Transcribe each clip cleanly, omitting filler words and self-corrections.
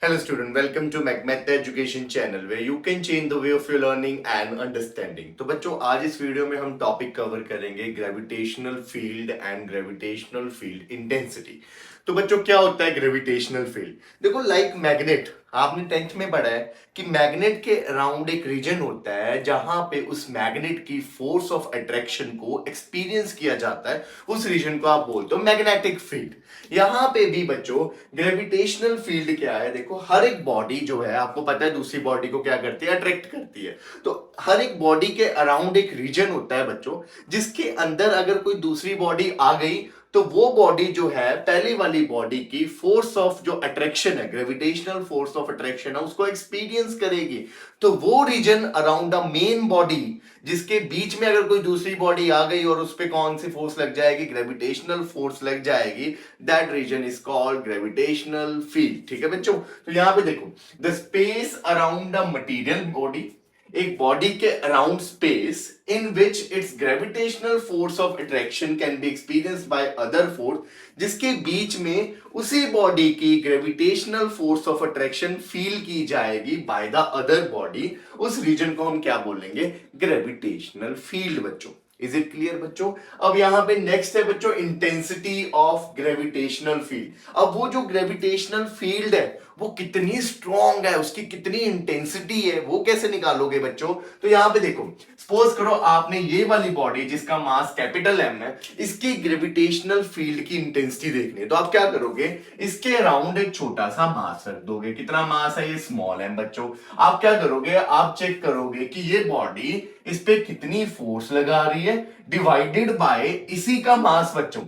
Hello student, welcome to MacMath Education channel where you can change the way of your learning and understanding। तो बच्चों आज इस video में हम topic cover करेंगे gravitational field and gravitational field intensity. तो बच्चों क्या होता है ग्रेविटेशनल फील्ड? देखो लाइक मैग्नेट, आपने 10th में पढ़ा है कि मैग्नेट के अराउंड एक रीजन होता है जहां पे उस मैग्नेट की फोर्स ऑफ अट्रैक्शन को एक्सपीरियंस किया जाता है, उस रीजन को आप बोलते हो मैग्नेटिक फील्ड। यहां पे भी बच्चों ग्रेविटेशनल फील्ड क्या है, देखो हर एक बॉडी जो है आपको पता है दूसरी बॉडी को क्या करती है, अट्रैक्ट करती है। तो हर एक बॉडी के अराउंड एक रीजन होता है बच्चों, जिसके अंदर अगर कोई दूसरी बॉडी आ गई तो वो बॉडी जो है पहली वाली बॉडी की फोर्स ऑफ जो अट्रैक्शन है, ग्रेविटेशनल फोर्स ऑफ अट्रैक्शन है, उसको एक्सपीरियंस करेगी। तो वो region around the main body जिसके बीच में अगर कोई दूसरी बॉडी आ गई और उस पर कौन सी फोर्स लग जाएगी, ग्रेविटेशनल फोर्स लग जाएगी, that region is called gravitational field. ठीक है बच्चों, तो यहां पे देखो the space around the material body, एक बॉडी के around space in which its gravitational force of attraction can be experienced by other force, जिसके बीच में उसी बॉडी की gravitational force of attraction feel की जाएगी बाय द अदर बॉडी, उस रीजन को हम क्या बोलेंगे, ग्रेविटेशनल फील्ड। बच्चों इज इट क्लियर बच्चों? अब यहां पे नेक्स्ट है बच्चों इंटेंसिटी ऑफ ग्रेविटेशनल फील्ड। अब वो जो ग्रेविटेशनल फील्ड है वो कितनी स्ट्रॉन्ग है, उसकी कितनी इंटेंसिटी है, वो कैसे निकालोगे बच्चों? तो यहां पे देखो, सपोज करो आपने ये वाली बॉडी जिसका मास कैपिटल एम है, इसकी ग्रेविटेशनल फील्ड की इंटेंसिटी देखनी है, तो आप क्या करोगे, इसके अराउंड एक छोटा सा मास रख दोगे। कितना मास है, ये स्मॉल एम। बच्चों आप क्या करोगे, आप चेक करोगे कि ये बॉडी इस पे कितनी फोर्स लगा रही है डिवाइडेड बाय इसी का मास बच्चों।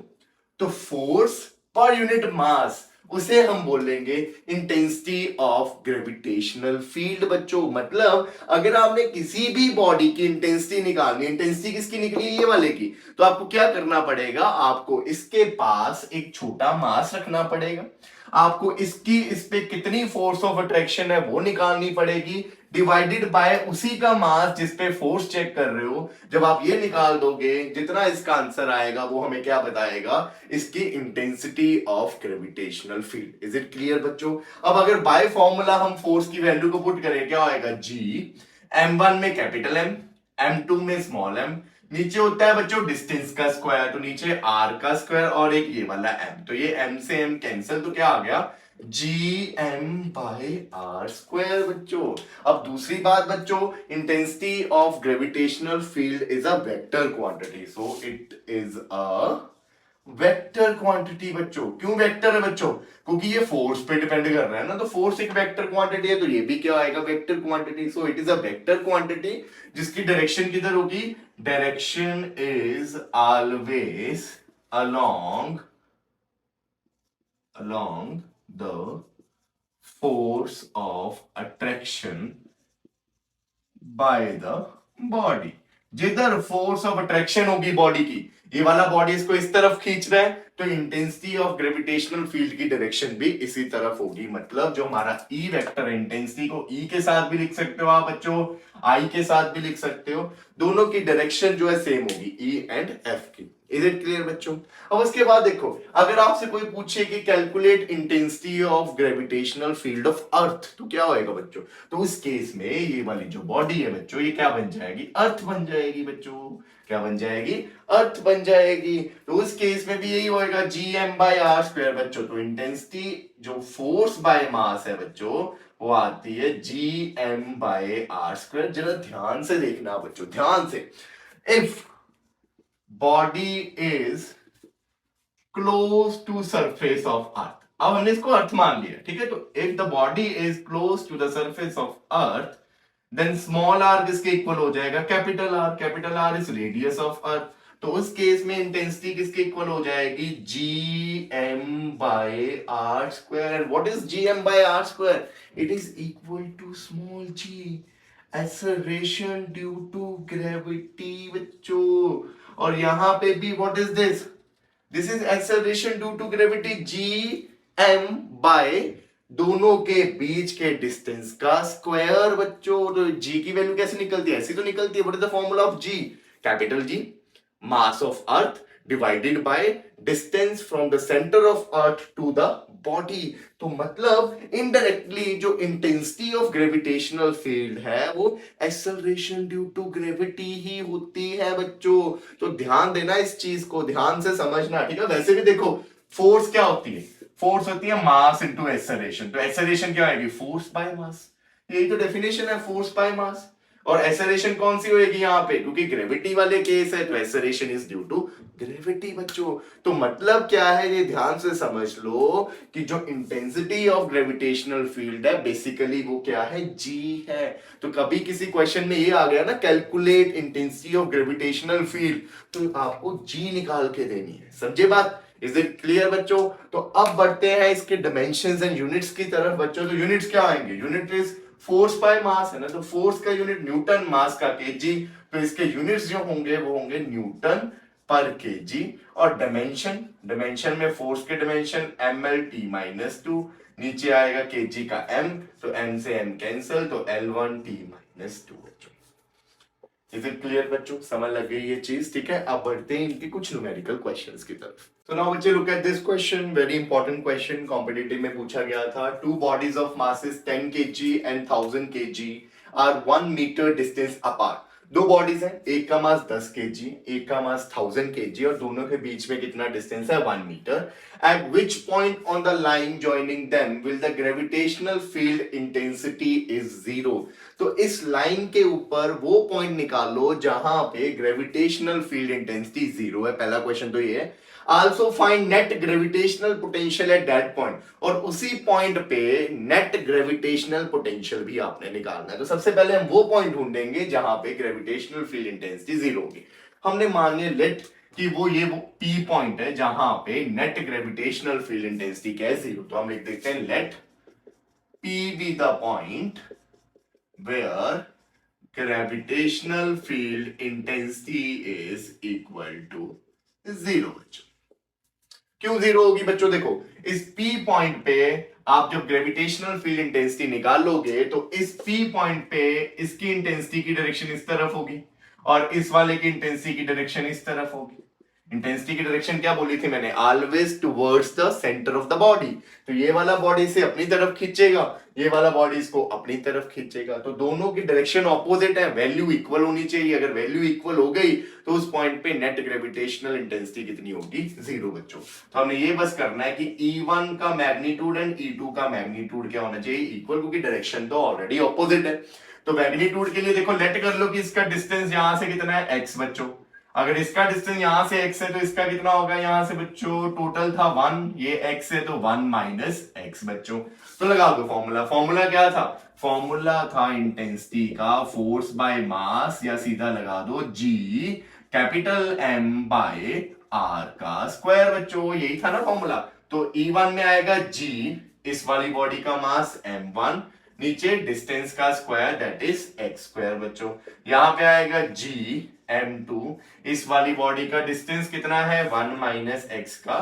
तो फोर्स पर यूनिट मास, उसे हम बोलेंगे इंटेंसिटी ऑफ ग्रेविटेशनल फील्ड। बच्चों मतलब अगर आपने किसी भी बॉडी की इंटेंसिटी निकालनी, इंटेंसिटी किसकी निकली, ये वाले की, तो आपको क्या करना पड़ेगा, आपको इसके पास एक छोटा मास रखना पड़ेगा, आपको इसकी इस पे कितनी फोर्स ऑफ अट्रैक्शन है वो निकालनी पड़ेगी, डिवाइडेड बाय उसी का मास जिस पे फोर्स चेक कर रहे हो। जब आप ये निकाल दोगे, जितना इसका आंसर आएगा वो हमें क्या बताएगा, इसकी intensity of gravitational field. Is it clear बच्चों? अब अगर बाय फॉर्मूला हम फोर्स की वैल्यू को पुट करें, क्या आएगा, जी m1 में कैपिटल एम, m2 में स्मॉल एम, नीचे होता है बच्चों डिस्टेंस का स्क्वायर, तो नीचे आर का स्क्वायर और एक ये वाला एम, तो ये एम से एम कैंसिल, तो क्या आ गया, G M by R square. बच्चों अब दूसरी बात बच्चों, intensity of gravitational field is a vector quantity, so it is a vector quantity. बच्चों क्यों वेक्टर है बच्चों, क्योंकि ये फोर्स पे डिपेंड कर रहा है ना, तो फोर्स एक वेक्टर क्वांटिटी है, तो ये भी क्या आएगा, vector quantity. So it is a vector quantity जिसकी डायरेक्शन किधर होगी, direction is always along the force of attraction by the body। जिधर फोर्स ऑफ अट्रैक्शन होगी बॉडी की, ये वाला बॉडी इसको इस तरफ खींच रहा है, तो इंटेंसिटी ऑफ ग्रेविटेशनल फील्ड की डायरेक्शन भी इसी तरफ होगी। मतलब जो हमारा ई वेक्टर है, इंटेंसिटी को ई के साथ भी लिख सकते हो आप बच्चों, आई के साथ भी लिख सकते हो, दोनों की डायरेक्शन जो है सेम होगी, ई एंड एफ की। इज इट क्लियर बच्चों? अब उसके बाद देखो, अगर आपसे कोई पूछे कि calculate intensity of gravitational field of earth, तो क्या होएगा बच्चों? तो उस केस में ये वाली जो बॉडी है बच्चों, ये क्या बन जाएगी, अर्थ बन जाएगी। बच्चों क्या बन जाएगी, अर्थ बन जाएगी। तो उस केस में भी यही होएगा, G M by R square. बच्चों तो इंटेंसिटी जो फोर्स बाय मास है बच्चों, वो आती है G M by R square. जरा ध्यान से देखना बच्चों, ध्यान से, if body is close to surface of earth, अब हमने इसको अर्थ मान लिया, ठीक है, तो if the body is close to the surface of earth, then small R किसके इक्वल हो जाएगा, capital R. Capital R is radius of earth, तो उस केस में इंटेंसिटी किसके इक्वल हो जाएगी, G M by R square. And what is G M by R square, it is equal to small G, acceleration due to gravity. बच्चों और यहां पे भी what is this, this is acceleration due to gravity, G M by दोनों के बीच के distance का square. बच्चों तो जी की वैल्यू कैसे निकलती है, ऐसी तो निकलती है, what is the formula of G, capital G mass of earth divided by distance from the centre of earth to the body. तो मतलब इनडायरेक्टली जो इंटेंसिटी ऑफ ग्रेविटेशनल फील्ड है वो एक्सेलरेशन ड्यू टू ग्रेविटी ही होती है बच्चों। तो ध्यान देना, इस चीज को ध्यान से समझना, ठीक है। वैसे भी देखो फोर्स क्या होती है, फोर्स होती है मास इनटू एक्सेलरेशन। तो एक्सेलरेशन क्या आएगी, फोर्स बाय मास। यही तो डेफिनेशन है, फोर्स बाय मास। और एक्सेलरेशन कौन सी होगी यहाँ पे, क्योंकि ग्रेविटी वाले केस है तो acceleration is due to gravity बच्चों। तो मतलब क्या है, ये ध्यान से समझ लो कि जो इंटेंसिटी ऑफ ग्रेविटेशनल फील्ड है बेसिकली वो क्या है, जी है। तो कभी किसी क्वेश्चन में ये आ गया ना, calculate intensity of gravitational field, तो आपको जी निकाल के देनी है। समझे बात, इज इट क्लियर बच्चों। तो अब बढ़ते हैं इसके डायमेंशंस एंड यूनिट्स की तरफ बच्चों। तो यूनिट्स क्या आएंगे, यूनिट इज फोर्स बाय मास है ना, तो फोर्स का यूनिट न्यूटन, मास का केजी। तो इसके यूनिट्स जो होंगे वो होंगे न्यूटन पर केजी। और डायमेंशन, डायमेंशन में फोर्स के डायमेंशन ml/t-2, नीचे आएगा केजी का m, तो m से m कैंसिल, तो L1t-2 बच्चों। इज इट क्लियर बच्चों, समझ लग गई ये चीज, ठीक है। अब बढ़ते हैं इनके कुछ न्यूमेरिकल क्वेश्चंस की तरफ। तो नाउ बच्चे look at this question, very important question, competitive में पूछा गया था। Two bodies of masses 10 kg and 1000 kg are 1 metre distance apart. दो बॉडीज हैं, एक का मास 10 kg, एक का मास 1000 kg, और दोनों के बीच में कितना डिस्टेंस है, 1 metre. At which point on the line joining them will the gravitational field intensity is 0। तो इस लाइन के ऊपर वो पॉइंट निकालो जहां पे ग्रेविटेशनल फील्ड इंटेंसिटी 0 है। पहला क्वेश्चन तो ये है। Also find net gravitational potential at that point, और उसी पॉइंट पे नेट ग्रेविटेशनल पोटेंशियल भी आपने निकालना है। तो सबसे पहले हम वो पॉइंट ढूंढेंगे जहां पे ग्रेविटेशनल फील्ड इंटेंसिटी 0 होगी। हमने मान लिया लेट कि वो पी पॉइंट है जहां पे नेट ग्रेविटेशनल फील्ड इंटेंसिटी क्या है, 0। तो हम लिख देते हैं let P be the point where gravitational field intensity is equal to 0 बच्चों। क्यों 0 होगी बच्चों, देखो इस P पॉइंट पे आप जब ग्रेविटेशनल फील्ड इंटेंसिटी निकालोगे तो इस P पॉइंट पे इसकी इंटेंसिटी की डायरेक्शन इस तरफ होगी और इस वाले की इंटेंसिटी की डायरेक्शन इस तरफ होगी। इंटेंसिटी की डायरेक्शन क्या बोली थी मैंने, always towards the centre of the body. तो ये वाला बॉडी से अपनी तरफ खींचेगा, ये वाला बॉडी इसको अपनी तरफ खींचेगा। तो दोनों की डायरेक्शन ऑपोजिट है, वैल्यू इक्वल होनी चाहिए। अगर वैल्यू इक्वल हो गई तो उस पॉइंट पे नेट ग्रेविटेशनल इंटेंसिटी कितनी होगी, 0 बच्चों। तो हमने ये बस करना है कि E1 का मैग्नीट्यूड एंड E2 का मैग्नीट्यूड क्या होना चाहिए, इक्वल, क्योंकि डायरेक्शन तो ऑलरेडी ऑपोजिट है। तो मैग्नीट्यूड के लिए देखो लेट कर लो कि इसका डिस्टेंस यहां से कितना है, x बच्चों। अगर इसका डिस्टेंस यहां से x है तो इसका कितना होगा, यहां से बच्चों टोटल था 1, ये x है तो 1 माइनस x बच्चों। तो लगा दो फॉर्मूला, फॉर्मूला क्या था, फॉर्मूला था इंटेंसिटी का फोर्स बाय मास, या सीधा लगा दो g capital M by r का स्क्वायर बच्चों, यही था ना फॉर्मूला। तो E1 में आएगा g, इस वाली बॉडी का मास M1, नीचे डिस्टेंस का square that is x square बच्चों। यहां पे आएगा g M2, इस वाली बॉडी का डिस्टेंस कितना है, 1 माइनस x का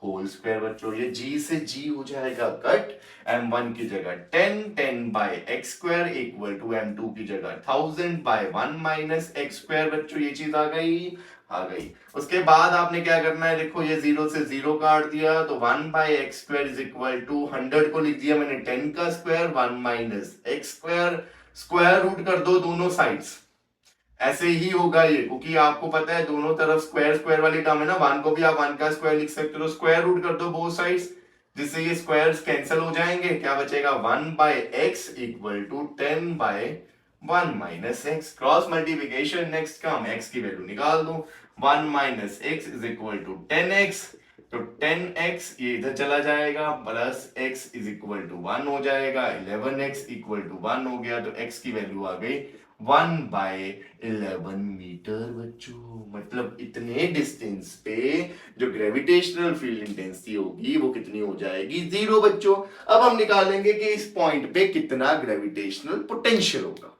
होल स्क्वायर बच्चों। ये g से g हो जाएगा कट, M1 की जगह 10, 10 by x square equal to M2 की जगह 1000 बाय 1 माइनस x स्क्वायर बच्चों। ये चीज आ गई। उसके बाद आपने क्या करना है, देखो ये 0 से 0 काट दिया, तो 1 by x square is equal to 100 को लिख दिया मैंने 10 का स्क्वायर, 1 minus x square, square root कर दो दोनों साइड्स। ऐसे ही होगा ये, क्योंकि आपको पता है दोनों तरफ स्क्वायर स्क्वायर वाली टर्म है ना, 1 को भी आप 1 का स्क्वायर लिख सकते हो, तो स्क्वायर रूट कर दो बोथ साइड्स, जिससे ये स्क्वायर्स कैंसिल हो जाएंगे। क्या बचेगा, 1 by x equal to 10 by 1 minus x. Cross multiplication, next काम x की वैल्यू निकाल दो, 1 minus x is equal to 10x, तो 10x ये इधर चला जाएगा, plus x is equal to 1 हो जाएगा, 11x इक्वल टू 1 हो गया, तो x की वैल्यू आ गई 1 बाय 11 मीटर बच्चों। मतलब इतने डिस्टेंस पे जो ग्रेविटेशनल फील्ड इंटेंसिटी होगी वो कितनी हो जाएगी, 0 बच्चों। अब हम निकालेंगे कि इस पॉइंट पे कितना ग्रेविटेशनल पोटेंशियल होगा।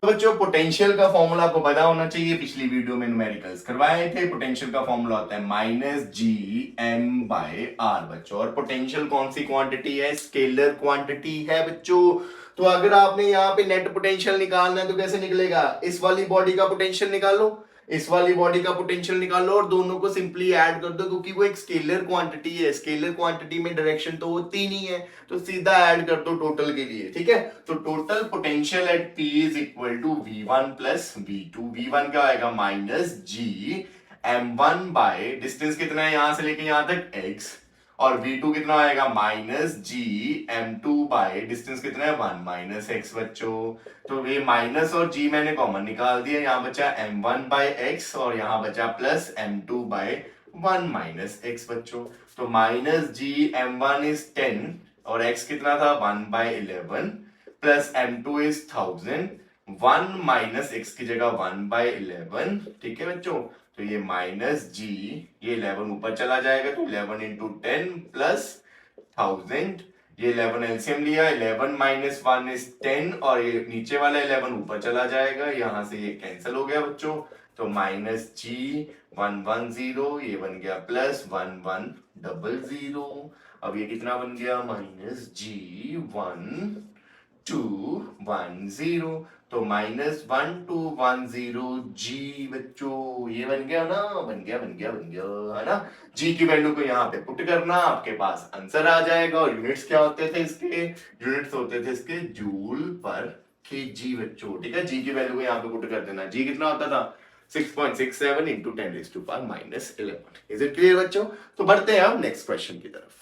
तो बच्चों पोटेंशियल का फॉर्मूला आपको पता होना चाहिए, पिछली वीडियो में न्यूमेरिकल्स करवाए थे। पोटेंशियल का फॉर्मूला होता है minus G M by R बच्चों। और पोटेंशियल कौन सी क्वांटिटी है, स्केलर क्वांटिटी है बच्चों। तो अगर आपने यहाँ पे नेट पोटेंशियल निकालना है तो कैसे निकलेगा, इस वाली बॉडी का पोटेंशियल निकालो, इस वाली बॉडी का पोटेंशियल निकालो और दोनों को सिंपली ऐड कर दो, क्योंकि वो एक स्केलर क्वांटिटी है, स्केलर क्वांटिटी में डायरेक्शन तो होती नहीं है, तो सीधा ऐड कर दो टोटल के लिए, ठीक है। तो total potential at P is equal to V1 plus V2। V1 क्या आएगा minus G M1 by distance कितना है यहां से लेके यहां तक x, और V2 कितना आएगा minus G M2 by distance कितना है 1 माइनस x बच्चों। तो ये माइनस और G मैंने कॉमन निकाल दिया, यहाँ बचा M1 बाय x और यहाँ बचा plus M2 bye 1 minus x बच्चों। तो माइनस G M1 इज 10 और x कितना था 1 by 11 plus M2 is 1000, 1 minus x की जगह 1 बाय 11, ठीक है बच्चों। तो ये माइनस जी, ये 11 ऊपर चला जाएगा तो 11 इंटू 10 प्लस 1000, ये 11 एलसीएम लिया, 11 माइनस 1 इज 10 और ये नीचे वाला 11 ऊपर चला जाएगा, यहां से ये कैंसिल हो गया बच्चों। तो माइनस जी 110, ये बन गया प्लस 1100। अब ये कितना बन गया माइनस जी 1210, तो -1210 जी बच्चों, ये बन गया ना, बन गया है ना। जी की वैल्यू को यहाँ पे पुट करना, आपके पास आंसर आ जाएगा। और यूनिट्स क्या होते थे इसके, यूनिट्स होते थे इसके जूल पर केजी बच्चों, ठीक है। जी की वैल्यू को यहाँ पे पुट कर देना, जी कितना होता था 6.67 इंटू 10⁻⁻11। इज इट क्लियर बच्चों। तो बढ़ते हैं अब नेक्स्ट क्वेश्चन की तरफ।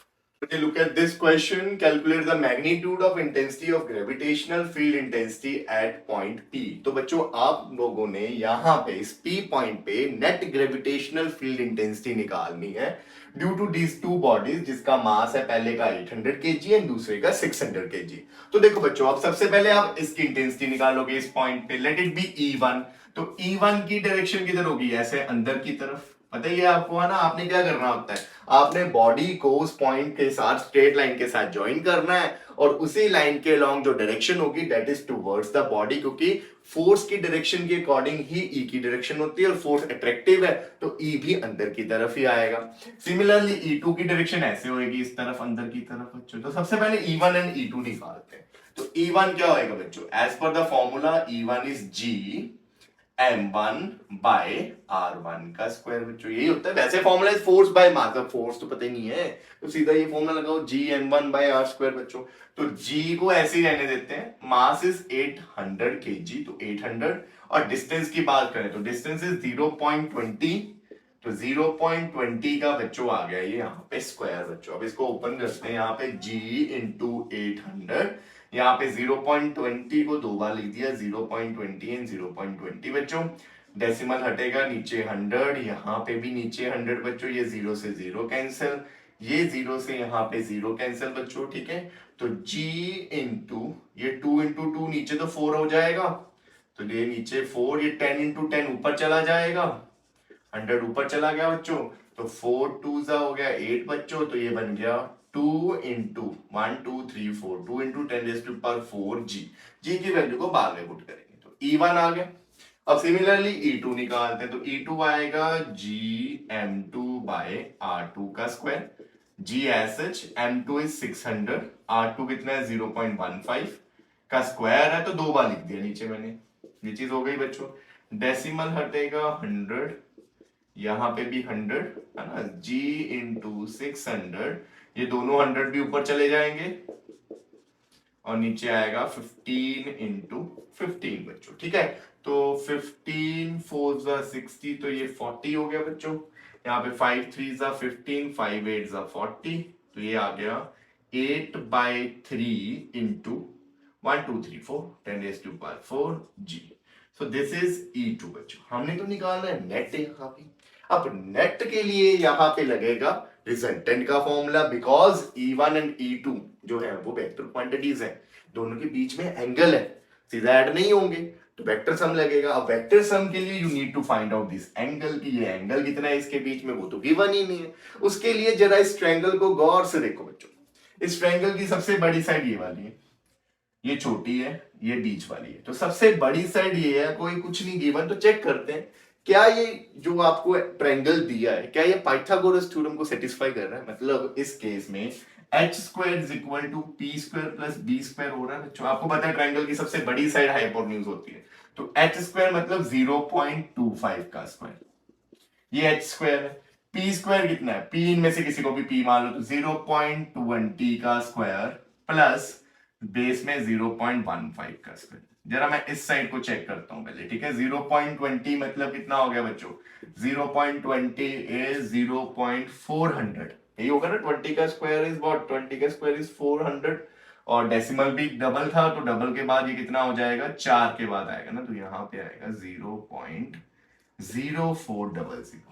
Look at this question. Calculate the magnitude of intensity of gravitational field intensity at point P. तो बच्चों आप लोगों ने यहाँ पे इस P पॉइंट पे नेट ग्रेविटेशनल फील्ड इंटेंसिटी निकालनी है due to these two bodies, जिसका मास है पहले का 800 kg एंड दूसरे का 600 kg। तो देखो बच्चों, आप सबसे पहले आप इसकी इंटेंसिटी निकालोगे इस पॉइंट पे, लेट इट बी E1। तो E1 की डायरेक्शन किधर होगी, ऐसे अंदर की तरफ, पता ही है आपको, है ना। आपने क्या करना होता है, आपने बॉडी को उस पॉइंट के साथ स्ट्रेट लाइन के साथ ज्वाइन करना है और उसी लाइन के अलोंग जो डायरेक्शन होगी that is towards the body, क्योंकि फोर्स की डायरेक्शन के अकॉर्डिंग ही ई की डायरेक्शन होती है और फोर्स अट्रैक्टिव है तो ई भी अंदर की तरफ ही आएगा। सिमिलरली E2 की डायरेक्शन ऐसे होगी, इस तरफ अंदर की तरफ बच्चों। तो सबसे पहले E1 एंड E2 निकालते हैं। तो E1 क्या होएगा बच्चों, as per the formula E1 is G M1 by R1 का स्क्वायर बच्चों, यही होता है। वैसे formula is force by mass, force तो पता ही नहीं है तो सीधा ये फॉर्मूला लगाओ G M1 bye R square बच्चों। तो G को ऐसे ही रहने देते हैं, मास इज 800 kg, तो 800, और डिस्टेंस की बात करें तो डिस्टेंस इज 0.20, तो 0.20 का बच्चों आ गया ये यहाँ पे स्क्वायर बच्चों। अब इसको ओपन करते हैं, यहाँ पे G इंटू 800, यहाँ पे 0.20 को 2 बार लिख दिया, 0.20 एंड 0.20 बच्चों। डेसिमल हटेगा, नीचे 100, यहाँ पे भी नीचे 100 बच्चों। ये 0 से 0 कैंसिल, ये 0 से यहाँ पे 0 कैंसिल बच्चों, ठीक है। तो G इंटू ये 2 इंटू 2 नीचे तो 4 हो जाएगा, तो ये नीचे 4, ये 10 इंटू 10 ऊपर चला जाएगा, 100 ऊपर चला गया बच्चों। तो 4 2 हो गया 8 बच्चों, तो ये बन गया 2 इंटू 1 2 3 4, 2 इंटू 10⁻4 जी। जी की वैल्यू को बाद में पुट करेंगे तो E1 आ गया। अब सिमिलरली E2 निकालते हैं, तो E2 आएगा G M2 बाय R2 का square. G as such, M2 is 600, R2 कितना है 0.15 का स्क्वायर है, तो 2 बार लिख दिया नीचे मैंने, ये चीज हो गई बच्चों। डेसिमल हटेगा 100, यहाँ पे भी 100 है ना, G इंटू 600, ये दोनों 100 भी ऊपर चले जाएंगे और नीचे आएगा 15 इंटू 15 बच्चों, ठीक है। तो 15 4 60, तो ये 40 हो गया बच्चों। यहाँ पे 5 3 15, 5 8 40, तो ये आ गया 8/3 into 1 2 3 4 10⁻4 G। So this is E2 बच्चों। हमने तो निकालना है नेट यहाँ पे। अब नेट के लिए यहाँ पे लगेगा रिजल्टेंट का formula, because E1 and E2 जो है वो वेक्टर क्वांटिटीज हैं, दोनों के बीच में एंगल है, सीधा ऐड नहीं होंगे, तो वेक्टर सम लगेगा। अब वेक्टर सम के लिए you need to find out this angle, की ये एंगल कितना है इसके बीच में, वो तो गिवन ही नहीं है। उसके लिए जरा इस ट्रायंगल को गौर से देखो बच्चों। इस ट्रायंगल की सबसे बड़ी साइड ये वाली है, ये छोटी है, ये बीच वाली है, तो सबसे बड़ी साइड ये है, कोई कुछ नहीं गिवन। तो चेक करते हैं क्या ये जो आपको ट्रायंगल दिया है क्या ये पाइथागोरस थ्योरम को सेटिस्फाई कर रहा है। मतलब इस केस में H square is equal to P square plus B square हो रहा है बच्चों। आपको पता है ट्राइंगल की सबसे बड़ी साइड हाइपोटेन्यूज होती है, तो एच स्क्वायर मतलब 0.25 का स्क्वायर, ये एच स्क्वायर है। पी स्क्वायर कितना है, पी इनमें से किसी को भी पी मान लो, तो 0.20 का स्क्वायर प्लस बेस में 0.15 का स्क्वायर। जरा मैं इस साइड को चेक करता हूं पहले, ठीक है। 0.20 मतलब कितना हो गया बच्चों, 0.20 इज 0.400, यही होगा ना। 20 का स्क्वायर इज व्हाट, 20 का स्क्वायर इज 400, और डेसिमल भी डबल था, तो डबल के बाद ये कितना हो जाएगा, 4 के बाद आएगा ना, तो यहाँ पे आएगा 0.0400।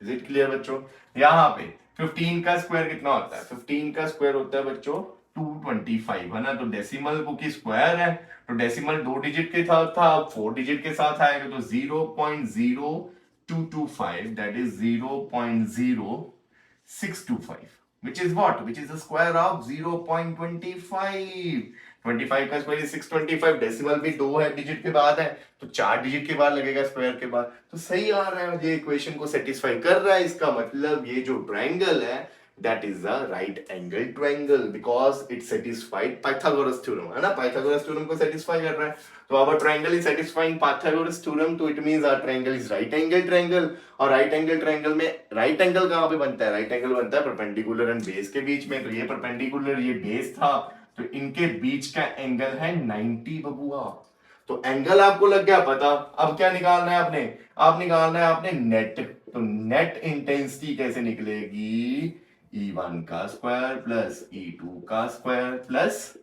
इज इट क्लियर बच्चों। यहाँ पे 15 का स्क्वायर कितना होता है, 15 का स्क्वायर होता है बच्चों 225, है ना। तो डेसिमल को की स्क्वायर है, तो डेसिमल 2 डिजिट के साथ था, अब 4 डिजिट के साथ आएगा, तो 0.0225, that is 0.0625, which is what, which is the square of 0.25। 25 का स्क्वायर 625, डेसिमल भी 2 है डिजिट के बाद है, तो 4 डिजिट के बाद लगेगा स्क्वायर के बाद, तो सही आ रहा है, ये इक्वेशन को सेटिस्फाई कर रहा है। इसका मतलब ये जो ट्रायंगल है that is a right angle triangle because it satisfied Pythagoras theorem, है ना। Pythagoras theorem को satisfy कर रहा है, तो our triangle is satisfying Pythagoras theorem, तो it means our triangle is right angle triangle। और right angle triangle में right angle कहाँ पे बनता है, right angle बनता है perpendicular and base के बीच में, तो ये perpendicular ये base था, तो इनके बीच का एंगल है 90 बबुआ। तो एंगल आपको लग गया पता, अब क्या निकालना है आपने, आप निकालना है आपने नेट। तो नेट इंटेंसिटी कैसे निकलेगी, E1 का स्क्वायर प्लस E2 का square plus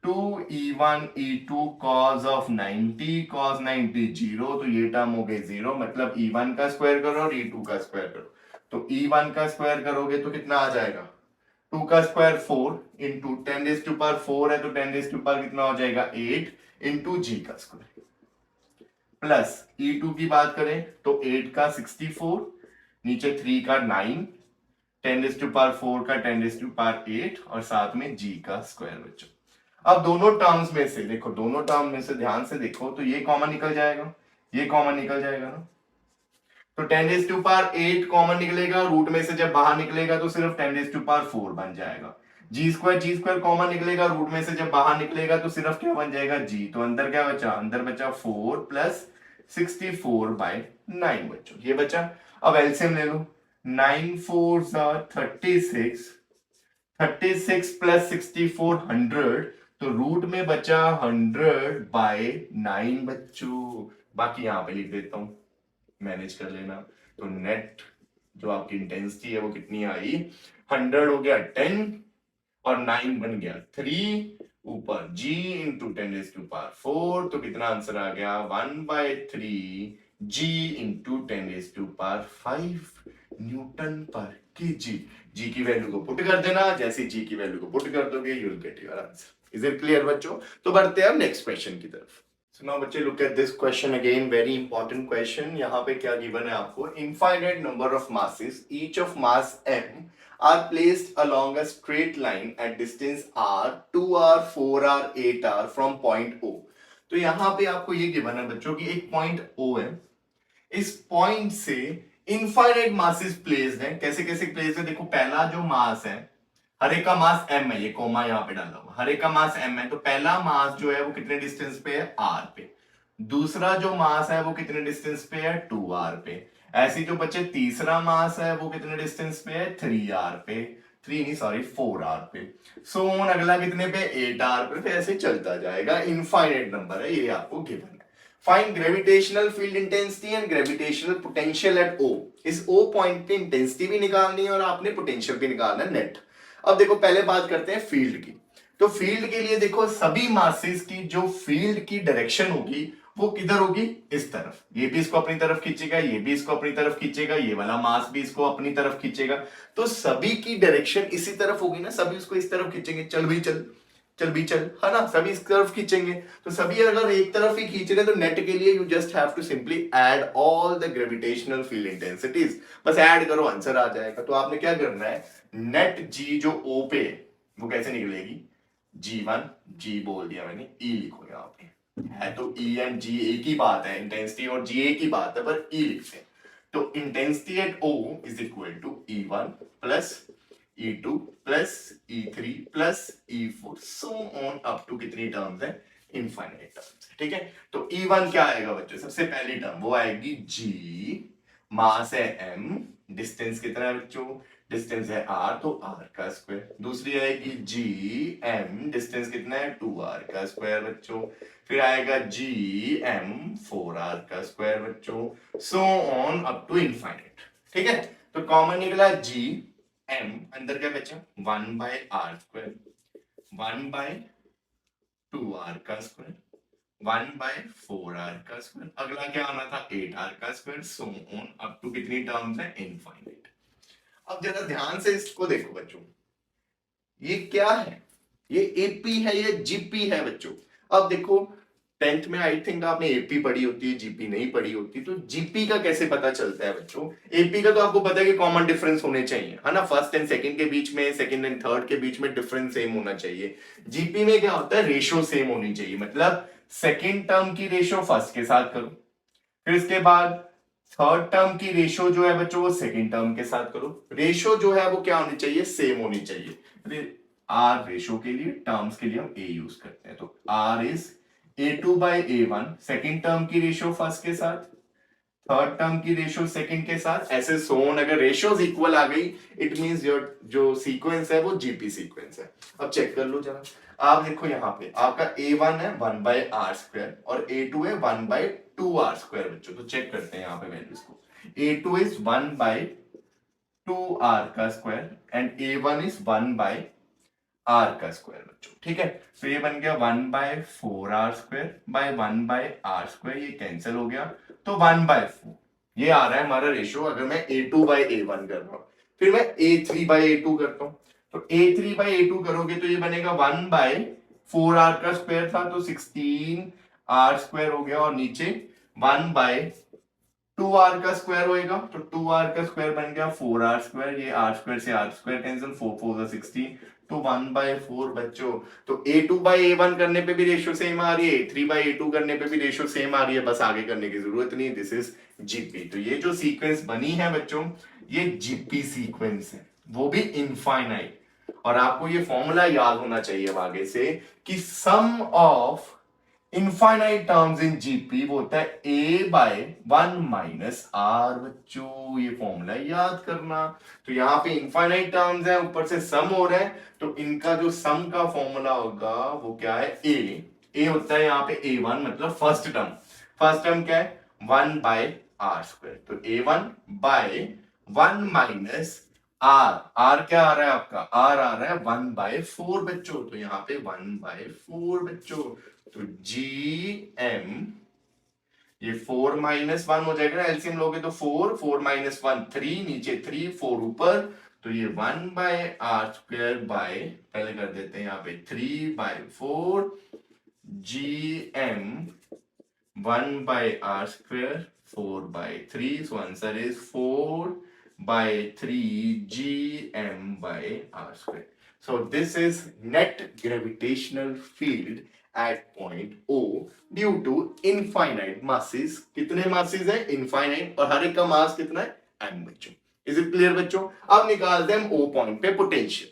2E1 E2 cos of 90 cos 90 0, तो ये टर्म हो गई 0, मतलब E1 का स्क्वायर करो और E2 का स्क्वायर करो, तो E1 का स्क्वायर करोगे तो कितना आ जाएगा, 2 का square 4 into 10 raise to power 4 है, तो 10 रेज़ टू पावर कितना हो जाएगा 8 इंटू जी का स्क्वायर, प्लस E2 की बात करें तो 8 का 64, नीचे 3 का 9, 10 रेज़ टू पावर 4 का 10 रेज़ टू पावर 8, और साथ में जी का स्क्वायर बच्चों। अब दोनों टर्म्स में से देखो, दोनों टर्म में से ध्यान से देखो, तो ये कॉमन निकल जाएगा, ये कॉमन निकल जाएगा ना, तो 10 रेज़ टू पावर 8 कॉमन निकलेगा, रूट में से जब बाहर निकलेगा तो सिर्फ 10 रेज़ टू पावर 4 बन जाएगा। जी स्क्वायर कॉमन निकलेगा, रूट में से जब बाहर निकलेगा तो सिर्फ क्या बन जाएगा जी, तो अंदर क्या बचा, अंदर बचा 4 प्लस 64/9 बच्चों, ये बचा। अब एलसीएम ले लो, 9 4 36, 36 प्लस 64 100, तो रूट में बचा 100/9 बच्चों। बाकी यहां पे लिख देता हूं, मैनेज कर लेना। तो नेट जो आपकी इंटेंसिटी है वो कितनी आई, 100 हो गया 10 और 9 बन गया 3, ऊपर g into 10 raise to power 4, तो कितना आंसर आ गया 1/3 g into 10 raise to power 5 newton per KG. G की वैल्यू को पुट कर देना, जैसे जी की वैल्यू को पुट कर दोगे you will get your answer. Is it clear बच्चों। तो बढ़ते हैं अब नेक्स्ट क्वेश्चन की तरफ। So now बच्चे look at this question again, very important question। यहाँ पे क्या given है आपको, infinite number of masses, each of mass m are placed along a straight line at distance r, 2r, 4r, 8r from point O। तो यहाँ पे आपको ये given है बच्चों कि एक point O है, इस point से infinite masses placed है। कैसे कैसे placed है देखो, पहला जो मास है, हर एक का मास m है, ये कोमा यहाँ पे डाला हुआ, हर एक का मास m है, तो पहला मास जो है वो कितने डिस्टेंस पे है r पे, दूसरा जो मास है वो कितने डिस्टेंस पे है 2r पे, ऐसे जो बच्चे तीसरा मास है वो कितने डिस्टेंस पे है 3r पे, 3 नहीं सॉरी 4r पे, सोन अगला कितने पे 8r पे, फिर ऐसे चलता जाएगा, इनफाइनाइट नंबर है, ये आपको गिवन है। Find gravitational field intensity and gravitational potential at O। इस O पॉइंट पे इंटेंसिटी भी निकालनी है और आपने पोटेंशियल भी निकालना है नेट। अब देखो पहले बात करते हैं फील्ड की। तो फील्ड के लिए देखो, सभी मासेस की जो फील्ड की डायरेक्शन होगी वो किधर होगी, इस तरफ, ये भी इसको अपनी तरफ खींचेगा, ये भी इसको अपनी तरफ खींचेगा, ये वाला मास भी इसको अपनी तरफ खींचेगा, तो सभी की डायरेक्शन इसी तरफ होगी ना, सभी उसको इस तरफ खींचेंगे, चल भी चल, चल भी चल, है ना, सभी इस तरफ खींचेंगे, तो सभी अगर एक तरफ ही खींच रहे तो नेट के लिए you just have to simply add all the gravitational field intensities, बस ऐड करो आंसर आ जाएगा। तो आपने क्या करना है, नेट जी जो O पे वो कैसे निकलेगी, G1, G बोल दिया मैंने, E लिखो यहाँ पे, है तो E एंड G एक ही बात है, इंटेंसिटी और G एक ही बात है, पर E लिखते हैं। तो intensity at O is equal to E1 plus E2 plus E3 plus E4 so on up to कितनी टर्म्स है, इनफाइनाइट टर्म्स। ठीक है, तो E1 क्या आएगा बच्चों, सबसे पहली टर्म वो आएगी G, मास है M, डिस्टेंस कितना है बच्चों, डिस्टेंस है R तो R का स्क्वायर। दूसरी आएगी G M, डिस्टेंस कितना है 2R का स्क्वायर बच्चों। फिर आएगा G M 4R का स्क्वायर बच्चों, so on up to infinite. ठीक है, तो कॉमन निकला G M, अंदर क्या बचा 1 by R square, 1 by 2R का स्क्वायर, 1 बाय 4R का स्क्वायर, अगला क्या आना था 8R का square, so on up to कितनी टर्म्स है, इनफाइनाइट। अब जरा ध्यान से इसको देखो बच्चों, ये क्या है, ये एपी है, ये जीपी है बच्चों। अब देखो 10th में आई थिंक आपने एपी पढ़ी होती है, जीपी नहीं पढ़ी होती, तो जीपी का कैसे पता चलता है बच्चों। एपी का तो आपको पता है कि कॉमन डिफरेंस होने चाहिए, है ना, फर्स्ट एंड सेकंड के बीच में, सेकंड एंड थर्ड के बीच में डिफरेंस सेम होना चाहिए। जीपी में क्या होता है, रेशियो सेम होनी चाहिए, मतलब सेकेंड टर्म की रेशियो फर्स्ट के साथ करो, फिर इसके बाद थर्ड टर्म की रेशियो जो है बच्चों वो सेकंड टर्म के साथ करो। रेशियो जो है वो क्या होनी चाहिए, सेम होनी चाहिए। आर रेशियो के लिए, टर्म्स के लिए हम ए यूज करते हैं, तो R is A2 by A1, second term की रेशियो फर्स्ट के साथ, थर्ड टर्म की रेशियो सेकंड के साथ, ऐसे सोन। अगर रेशियोज इक्वल आ गई इट मींस योर जो सीक्वेंस है वो जीपी सीक्वेंस है। अब चेक कर लो जरा, आप देखो यहाँ पे आपका A1 है 1 बाय आर स्क्वायर और A2 है 1 बाय 2R स्क्वायर बच्चों। तो चेक करते हैं यहाँ पे वैल्यूज को, A2 इज 1 बाय 2R का square and A1 is 1 by R का स्क्वायर बच्चों। ठीक है, तो ये बन गया 1 by 4R square by 1 by R square, ये कैंसिल हो गया, तो 1 बाय 4 ये आ रहा है हमारा रेशियो। अगर मैं A2 बाय A1 कर रहा हूं, फिर मैं A3 बाय A2 करता हूं, तो A3 बाय A2 करोगे तो ये बनेगा 1 बाय 4R का स्क्वायर था तो 16R स्क्वायर हो गया, और नीचे 1 बाय 2R का स्क्वायर होएगा, तो 2R का स्क्वायर बन गया 4R स्क्वायर, ये R स्क्वायर से R स्क्वायर कैंसिल, 4 4 16, तो 1 बाय 4 बच्चों। तो A2 बाय A1 करने पे भी रेशियो सेम आ रही है, A3 बाय A2 करने पे भी रेशियो सेम आ रही है, बस आगे करने की जरूरत नहीं। This is GP. तो ये जो सीक्वेंस बनी है बच्चों ये जीपी सीक्वेंस है, वो भी इनफाइनाइट। और आपको ये फॉर्मूला याद होना चाहिए अब आगे से कि sum of infinite terms in GP वो होता है a बाय 1 माइनस आर बच्चों, ये फॉर्मूला याद करना। तो यहाँ पे इनफाइनाइट टर्म्स है, ऊपर से सम हो रहा है, तो इनका जो सम का फॉर्मूला होगा वो क्या है, ए होता है यहाँ पे A1 मतलब फर्स्ट टर्म। फर्स्ट टर्म क्या है 1 बाय आर स्क्वायर, तो A1 bye 1 minus are, are क्या आ रहा है आपका, आर आ रहा है 1 बाय 4 बच्चों, तो यहाँ पे 1 बाय 4 बच्चों। तो जी एम, ये 4 माइनस 1 हो जाएगा, एलसीएम लोगे तो 4 4 माइनस 1 3, नीचे 3 4 ऊपर, तो ये 1 बाय आर स्क्वायर बाय, पहले कर देते हैं यहाँ पे 3 by 4 G M 1 by R square 4 by 3, so answer is 4 by 3 gm by r square. So this is net gravitational field at point O due to infinite masses. कितने masses है infinite, और हर एक का मास कितना है m बच्चों। Is it clear बच्चों? अब निकालते हैं O पॉइंट पे पोटेंशियल।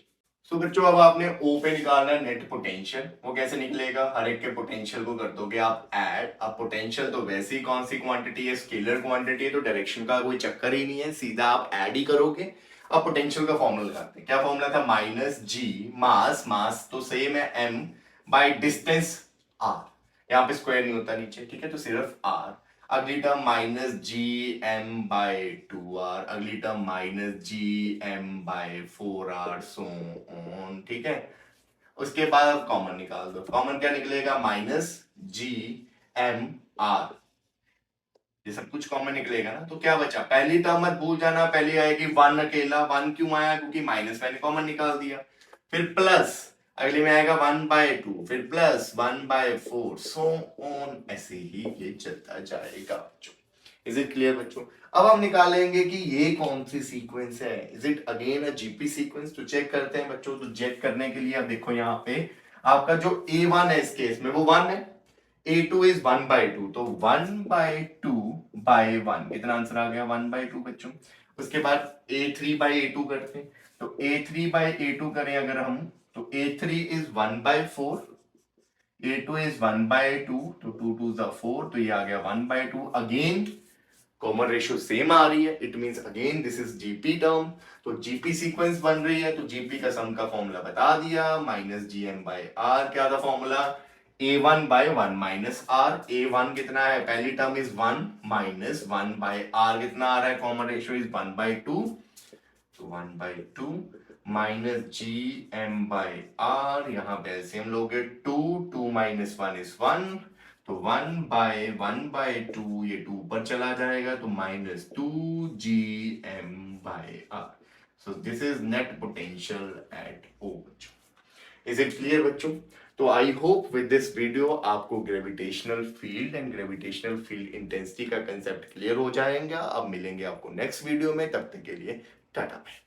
सो बच्चों अब आपने O पे निकालना है नेट पोटेंशियल। वो कैसे निकलेगा, हर एक के पोटेंशियल को कर दोगे आप ऐड। अब पोटेंशियल तो वैसे ही कौन सी क्वांटिटी है, स्केलर क्वांटिटी है, तो डायरेक्शन का कोई चक्कर ही नहीं है, सीधा आप ऐड ही करोगे। अब पोटेंशियल का फॉर्मूला लगाते हैं, क्या फॉर्मूला था, माइनस जी मास, मास तो सेम है m बाय डिस्टेंस r, यहाँ पे स्क्वायर नहीं होता नीचे, ठीक है, तो सिर्फ r। अगली term minus G M by 2r, अगली term minus G M by 4r, so on. ठीक है, उसके बाद आप कॉमन निकाल दो, कॉमन क्या निकलेगा, माइनस जी एम आर, ये सब कुछ कॉमन निकलेगा ना। तो क्या बचा, पहली टर्म मत भूल जाना, पहली आएगी 1 अकेला, 1 क्यों आया, क्योंकि माइनस मैंने कॉमन निकाल दिया, फिर प्लस अगले में आएगा 1 बाय 2, फिर प्लस 1 बाय 4, सो ऑन, ऐसे ही ये चलता जाएगा बच्चों। इज इट क्लियर बच्चों? अब हम निकालेंगे कि ये कौन सी सीक्वेंस है, is it again a GP sequence. तो चेक करते हैं बच्चों, तो चेक करने के लिए अब देखो यहाँ पे आपका जो A1 है इस केस में वो 1 है, A2 इज 1 बाय 2, तो 1 बाय 2 बाय 1, कितना आंसर आ गया 1 बाय 2 बच्चों। उसके बाद A3 बाय A2 करते हैं, तो A3 by A2 करें अगर हम, तो A3 is 1/4, A2 is 1/2, तो 2 2s are 4, तो ये आ गया 1/2। अगेन कॉमन रेशियो सेम आ रही है, it means again this is GP term. तो जीपी सीक्वेंस बन रही है, तो जीपी का सम का फॉर्मूला बता दिया, माइनस जीएम बाय आर। क्या था formula? A1/1 minus are. A1 कितना है? पहली टर्म इज 1 माइनस 1/r कितना आ रहा है? कॉमन रेशियो इज 1/2, तो 1/2 minus G M by R. यहां पे एलसीएम लोगे, 2 माइनस 1 इज 1, तो 1/2 ये 2 पर चला जाएगा, तो -2 GM/R। So this is net potential at O बच्चों। इज इट क्लियर बच्चों? तो I hope with this video आपको gravitational field and gravitational field intensity का कंसेप्ट क्लियर हो जाएगा। अब मिलेंगे आपको नेक्स्ट वीडियो में, तब तक के लिए टाटा बाय।